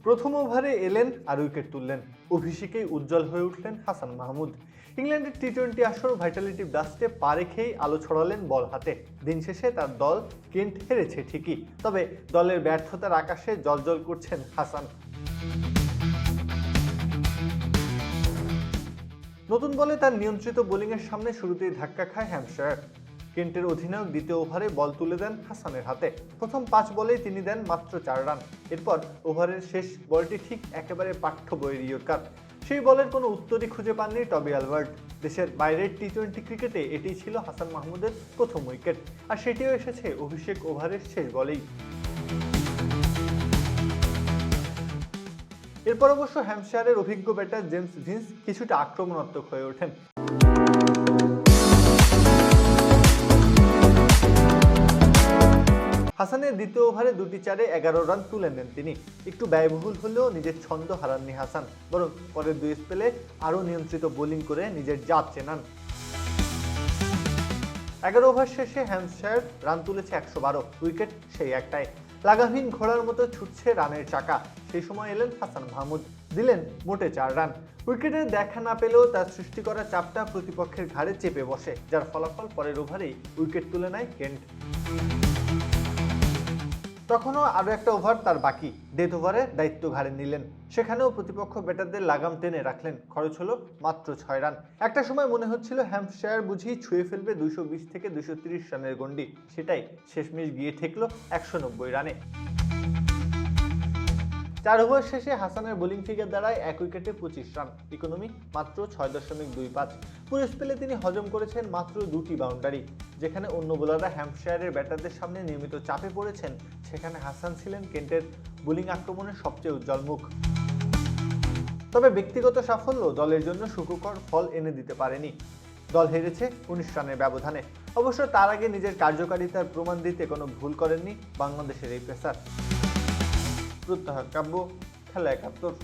প্রথম ওভারে এলেন আর উইকেট তুললেন, অভিষেকেই উজ্জ্বল হয়ে উঠলেন হাসান মাহমুদ। ইংল্যান্ডের টি-20 আসর ভাইটালিটি ব্লাস্টে পা রেখেই আলো ছড়ালেন বল হাতে। দিন শেষে তার দল কেন্ট হেরেছে ঠিকই, তবে দলের ব্যর্থতার আকাশে জ্বলজ্বল করছেন হাসান। নতুন বলে তার নিয়ন্ত্রিত বোলিংয়ের সামনে শুরুতেই ধাক্কা খায় হ্যাম্পশায়ার। কেন্টের অধিনায়ক দ্বিতীয় ওভারে বল তুলে দেন হাসানের হাতে। প্রথম 5 বলেই তিনি দেন মাত্র 4 রান। এরপর ওভারের শেষ বলটি ঠিক একেবারে পাঠ্য বইয়ের ইয়র্কার। সেই বলের কোনো উত্তরই খুঁজে পাননি টবি অ্যালবার্ট। দেশের বাইরের টি-20 ক্রিকেটে এটিই ছিল হাসান মাহমুদের প্রথম উইকেট, আর সেটিও এসেছে অভিষেক ওভারের শেষ বলেই। এরপর অবশ্য হ্যাম্পশায়ারের অভিজ্ঞ ব্যাটার জেমস ভিন্স কিছুটা আক্রমণাত্মক হয়ে ওঠেন। হাসানের দ্বিতীয় ওভারে 2টি চারে 11 রান তুলে নেন তিনি। একটু ব্যয়বহুল হলেও নিজের ছন্দ হারাননি হাসান, বরং পরের 2 স্পেলে আরও নিয়ন্ত্রিত বোলিং করে নিজের জাত চেনান। 11 ওভার শেষে হ্যাম্পশায়ার রান তুলেছে 112, উইকেট সেই একটাই। লাগামহীন ঘোড়ার মতো ছুটছে রানের চাকা। সেই সময় এলেন হাসান মাহমুদ, দিলেন মোটে 4 রান। উইকেটের দেখা না পেলেও তার সৃষ্টি করা চাপটা প্রতিপক্ষের ঘাড়ে চেপে বসে, যার ফলাফল পরের ওভারেই উইকেট তুলে নেয় কেন্ট। তখনও আরও একটা ওভার তার বাকি, ডেথ ওভারে দায়িত্ব ঘাড়ে নিলেন। সেখানেও প্রতিপক্ষ ব্যাটারদের লাগাম টেনে রাখলেন, খরচ হলো মাত্র 6 রান। একটা সময় মনে হচ্ছিল হ্যাম্পশায়ার বুঝি ছুঁয়ে ফেলবে 220 থেকে 230 রানের গন্ডি, সেটাই শেষমেশ গিয়ে ঠেকল 190 রানে। 4 ওভার শেষে হাসানের বোলিং ফিগার দাঁড়ায় 1 উইকেটে 25 রান, ইকোনমি মাত্র 6.25। পুরো স্পেলে তিনি হজম করেছেন মাত্র 2টি বাউন্ডারি। যেখানে অন্য বোলাররা হ্যাম্পশায়ারের ব্যাটারদের সামনে নিয়মিত চাপে পড়েছেন, সেখানে হাসান ছিলেন কেন্টের বোলিং আক্রমণের সবচেয়ে উজ্জ্বল মুখ। তবে ব্যক্তিগত সাফল্য দলের জন্য সুখকর ফল এনে দিতে পারেনি। দল হেরেছে 19 রানের ব্যবধানে। অবশ্য তার আগে নিজের কার্যকারিতার প্রমাণ দিতে কোনো ভুল করেননি বাংলাদেশের এই পেসার। প্রত্যাহার কাব্য, খেলা 71।